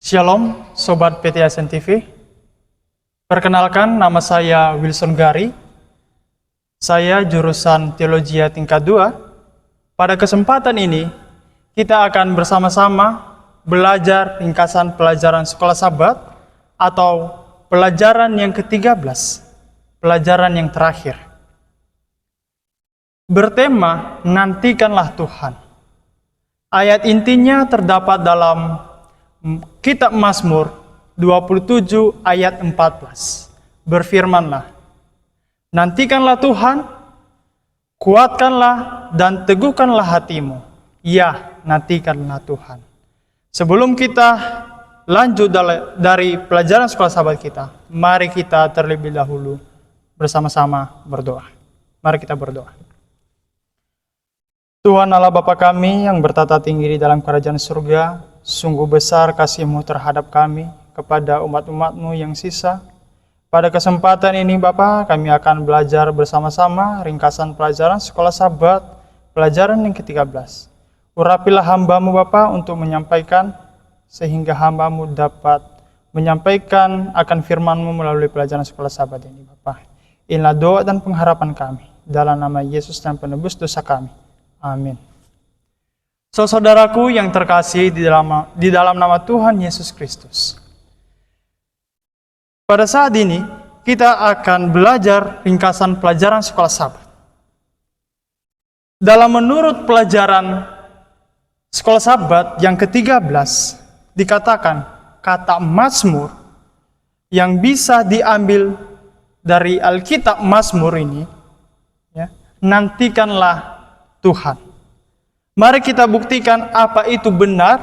Shalom, Sobat PTSN TV. Perkenalkan, nama saya Wilson Gari. Saya jurusan Teologi tingkat 2. Pada kesempatan ini, kita akan bersama-sama belajar ringkasan pelajaran sekolah Sabat atau pelajaran yang ke-13, pelajaran yang terakhir. Bertema, nantikanlah Tuhan. Ayat intinya terdapat dalam Kitab Mazmur 27 ayat 14. Berfirmanlah, nantikanlah Tuhan, kuatkanlah dan teguhkanlah hatimu. Ya, nantikanlah Tuhan. Sebelum kita lanjut dari pelajaran sekolah Sabat kita, mari kita terlebih dahulu bersama-sama berdoa. Mari kita berdoa. Tuhan Allah Bapa kami yang bertata tinggi di dalam kerajaan surga, sungguh besar kasih-Mu terhadap kami, kepada umat-umat-Mu yang sisa. Pada kesempatan ini Bapa, kami akan belajar bersama-sama ringkasan pelajaran sekolah Sabat, pelajaran yang ke-13. Urapilah hamba-Mu Bapa untuk menyampaikan, sehingga hamba-Mu dapat menyampaikan akan firman-Mu melalui pelajaran sekolah Sabat ini Bapa. Inilah doa dan pengharapan kami, dalam nama Yesus dan penebus dosa kami. Amin. Saudaraku yang terkasih di dalam nama Tuhan Yesus Kristus. Pada saat ini, kita akan belajar ringkasan pelajaran sekolah Sabat. Dalam menurut pelajaran sekolah Sabat yang ke-13, dikatakan kata Mazmur yang bisa diambil dari Alkitab Mazmur ini, ya, nantikanlah Tuhan. Mari kita buktikan apa itu benar,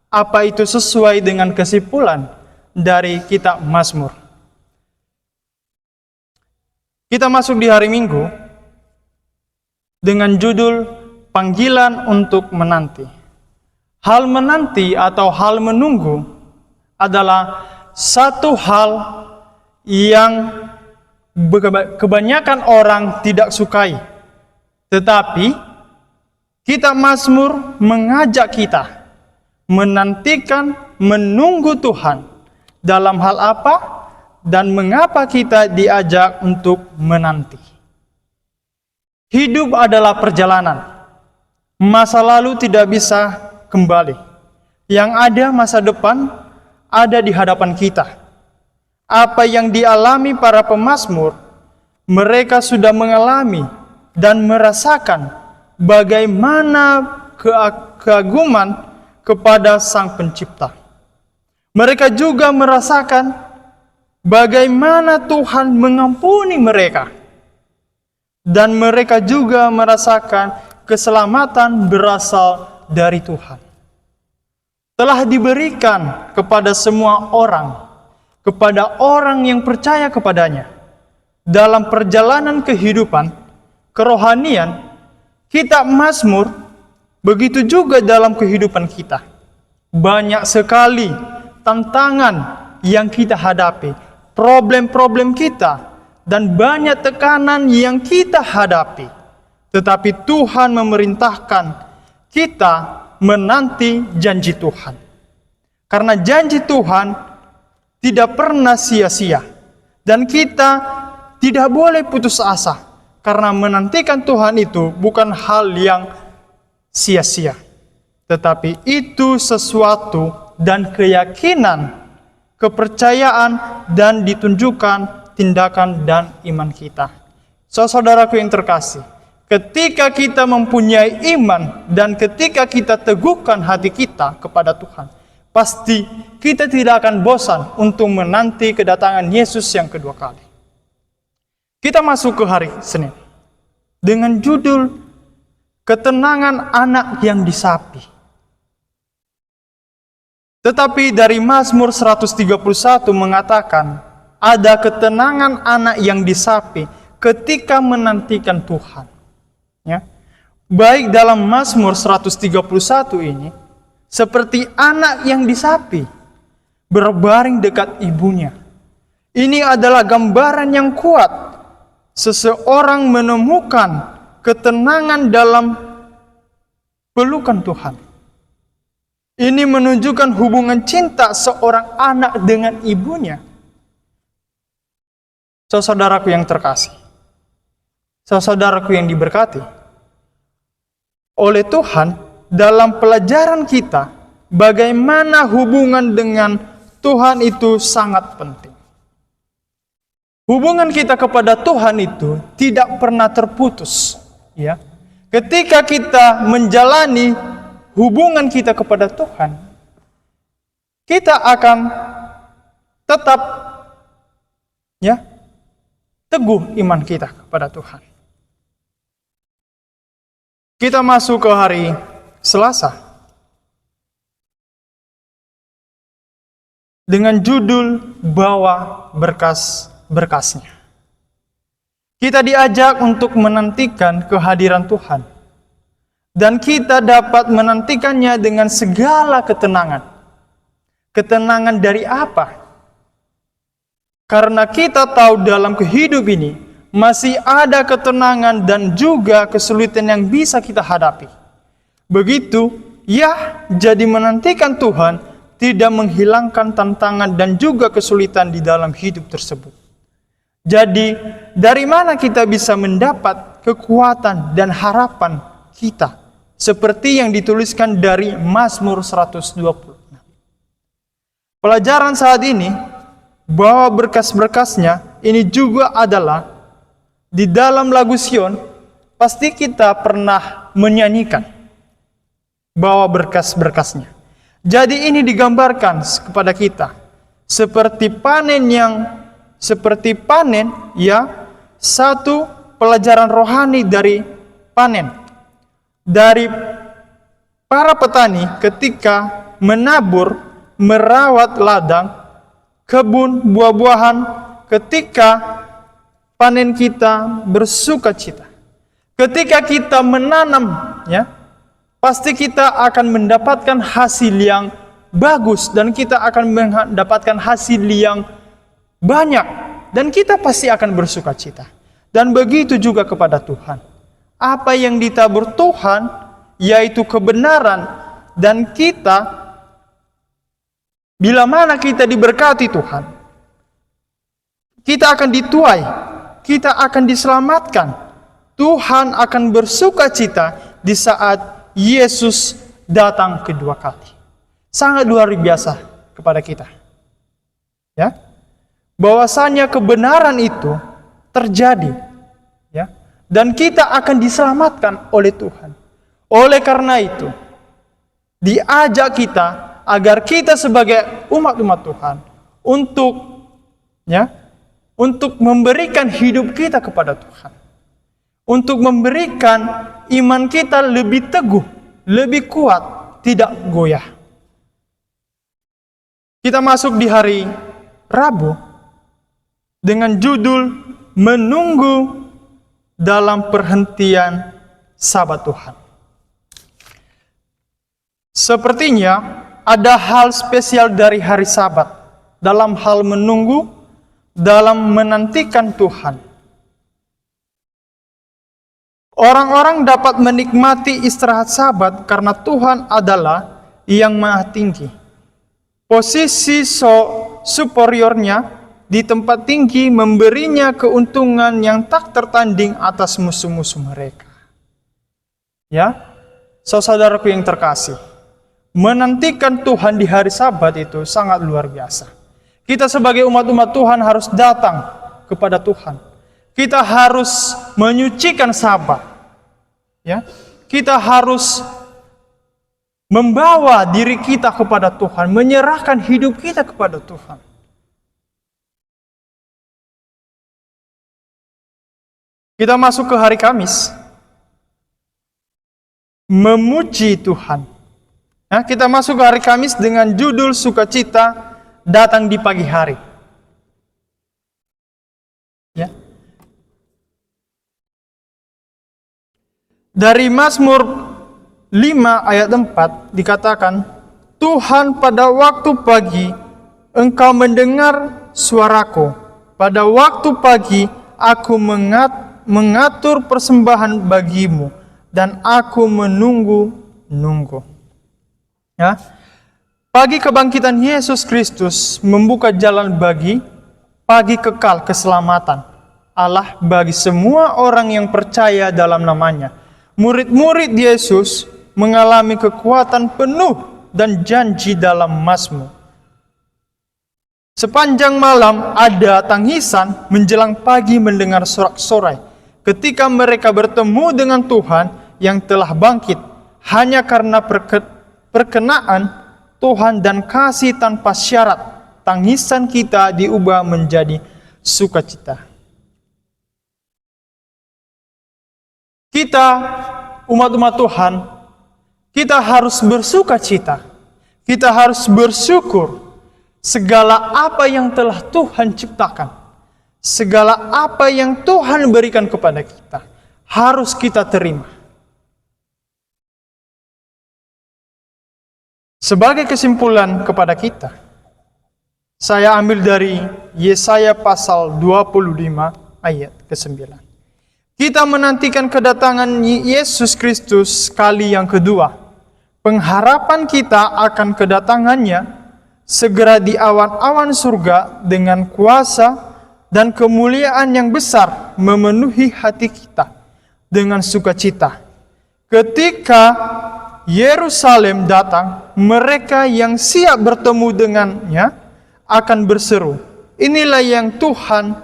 apa itu sesuai dengan kesimpulan dari kitab Mazmur. Kita masuk di hari Minggu dengan judul panggilan untuk menanti. Hal menanti atau hal menunggu adalah satu hal yang kebanyakan orang tidak sukai. Tetapi kitab Mazmur mengajak kita menantikan, menunggu Tuhan. Dalam hal apa dan mengapa kita diajak untuk menanti? Hidup adalah perjalanan. Masa lalu tidak bisa kembali. Yang ada masa depan ada di hadapan kita. Apa yang dialami para pemazmur, mereka sudah mengalami dan merasakan bagaimana keaguman kepada Sang Pencipta. Mereka juga merasakan bagaimana Tuhan mengampuni mereka. Dan mereka juga merasakan keselamatan berasal dari Tuhan. Telah diberikan kepada semua orang, kepada orang yang percaya kepadanya. Dalam perjalanan kehidupan, kerohanian, kitab Mazmur, begitu juga dalam kehidupan kita. Banyak sekali tantangan yang kita hadapi, problem-problem kita, dan banyak tekanan yang kita hadapi. Tetapi Tuhan memerintahkan kita menanti janji Tuhan. Karena janji Tuhan tidak pernah sia-sia. Dan kita tidak boleh putus asa. Karena menantikan Tuhan itu bukan hal yang sia-sia. Tetapi itu sesuatu dan keyakinan, kepercayaan, dan ditunjukkan tindakan dan iman kita. Saudaraku yang terkasih, ketika kita mempunyai iman dan ketika kita teguhkan hati kita kepada Tuhan, pasti kita tidak akan bosan untuk menanti kedatangan Yesus yang kedua kali. Kita masuk ke hari Senin dengan judul ketenangan anak yang disapi. Tetapi dari Mazmur 131 mengatakan ada ketenangan anak yang disapi ketika menantikan Tuhan. Ya. Baik dalam Mazmur 131 ini seperti anak yang disapi berbaring dekat ibunya. Ini adalah gambaran yang kuat seseorang menemukan ketenangan dalam pelukan Tuhan. Ini menunjukkan hubungan cinta seorang anak dengan ibunya. Saudaraku yang terkasih, saudaraku yang diberkati oleh Tuhan, dalam pelajaran kita, bagaimana hubungan dengan Tuhan itu sangat penting. Hubungan kita kepada Tuhan itu tidak pernah terputus, ya. Ketika kita menjalani hubungan kita kepada Tuhan, kita akan tetap, ya, teguh iman kita kepada Tuhan. Kita masuk ke hari Selasa dengan judul Bawa Berkas-berkasnya. Kita diajak untuk menantikan kehadiran Tuhan, dan kita dapat menantikannya dengan segala ketenangan. Ketenangan dari apa? Karena kita tahu dalam kehidupan ini masih ada ketenangan dan juga kesulitan yang bisa kita hadapi. Begitu, ya, jadi menantikan Tuhan tidak menghilangkan tantangan dan juga kesulitan di dalam hidup tersebut. Jadi, dari mana kita bisa mendapat kekuatan dan harapan kita? Seperti yang dituliskan dari Mazmur 120. Pelajaran saat ini, bahwa berkas-berkasnya ini juga adalah di dalam lagu Sion, pasti kita pernah menyanyikan bahwa berkas-berkasnya. Jadi ini digambarkan kepada kita seperti panen, ya, satu pelajaran rohani dari panen. Dari para petani ketika menabur, merawat ladang, kebun, buah-buahan, ketika panen kita bersuka cita. Ketika kita menanam, ya, pasti kita akan mendapatkan hasil yang bagus dan kita akan mendapatkan hasil yang banyak dan kita pasti akan bersuka cita. Dan begitu juga kepada Tuhan. Apa yang ditabur Tuhan yaitu kebenaran, dan kita, bila mana kita diberkati Tuhan, kita akan dituai, kita akan diselamatkan. Tuhan akan bersuka cita di saat Yesus datang kedua kali. Sangat luar biasa kepada kita. Ya. Bahwasanya kebenaran itu terjadi, ya. Dan kita akan diselamatkan oleh Tuhan. Oleh karena itu, diajak kita agar kita sebagai umat-umat Tuhan untuk, ya, untuk memberikan hidup kita kepada Tuhan. Untuk memberikan iman kita lebih teguh, lebih kuat, tidak goyah. Kita masuk di hari Rabu dengan judul Menunggu dalam Perhentian Sabat Tuhan. Sepertinya ada hal spesial dari hari Sabat dalam hal menunggu, dalam menantikan Tuhan. Orang-orang dapat menikmati istirahat Sabat karena Tuhan adalah yang Maha Tinggi. Posisi superiornya di tempat tinggi memberinya keuntungan yang tak tertanding atas musuh-musuh mereka. Ya, saudaraku yang terkasih, menantikan Tuhan di hari Sabat itu sangat luar biasa. Kita sebagai umat-umat Tuhan harus datang kepada Tuhan. Kita harus menyucikan Sabat. Ya, kita harus membawa diri kita kepada Tuhan, menyerahkan hidup kita kepada Tuhan. Kita masuk ke hari Kamis, memuji Tuhan. Nah, kita masuk ke hari Kamis dengan judul Sukacita Datang di Pagi Hari. Ya. Dari Mazmur 5 ayat 4 dikatakan, Tuhan, pada waktu pagi Engkau mendengar suaraku. Pada waktu pagi aku mengatur persembahan bagimu dan aku menunggu. Ya. Pagi kebangkitan Yesus Kristus membuka jalan bagi pagi kekal keselamatan Allah bagi semua orang yang percaya dalam namanya. Murid-murid Yesus mengalami kekuatan penuh dan janji dalam Mazmur. Sepanjang malam ada tangisan menjelang pagi mendengar sorak-sorai ketika mereka bertemu dengan Tuhan yang telah bangkit hanya karena perkenaan Tuhan dan kasih tanpa syarat. Tangisan kita diubah menjadi sukacita. Kita umat-umat Tuhan, kita harus bersukacita. Kita harus bersyukur segala apa yang telah Tuhan ciptakan. Segala apa yang Tuhan berikan kepada kita harus kita terima. Sebagai kesimpulan kepada kita, saya ambil dari Yesaya pasal 25 ayat ke-9. Kita menantikan kedatangan Yesus Kristus kali yang kedua. Pengharapan kita akan kedatangannya segera di awan-awan surga dengan kuasa dan kemuliaan yang besar memenuhi hati kita dengan sukacita. Ketika Yerusalem datang, mereka yang siap bertemu dengannya akan berseru, inilah yang Tuhan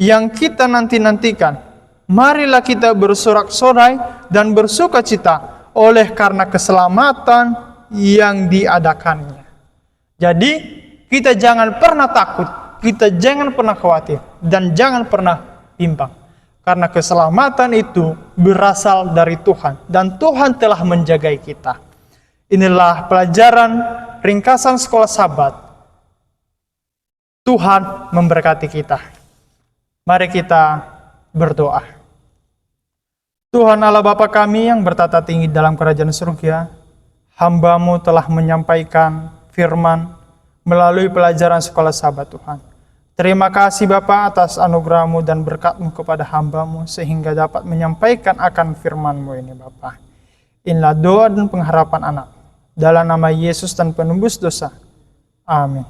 yang kita nanti-nantikan. Marilah kita bersorak-sorai dan bersukacita oleh karena keselamatan yang diadakannya. Jadi, kita jangan pernah takut, kita jangan pernah khawatir, dan jangan pernah bimbang. Karena keselamatan itu berasal dari Tuhan. Dan Tuhan telah menjaga kita. Inilah pelajaran ringkasan sekolah Sabat. Tuhan memberkati kita. Mari kita berdoa. Tuhan Allah Bapa kami yang bertata tinggi dalam kerajaan surga, hamba-Mu telah menyampaikan firman melalui pelajaran sekolah Sabat Tuhan. Terima kasih Bapa atas anugerah-Mu dan berkat-Mu kepada hamba-Mu sehingga dapat menyampaikan akan firman-Mu ini Bapa. Inilah doa dan pengharapan anak. Dalam nama Yesus dan penembus dosa. Amin.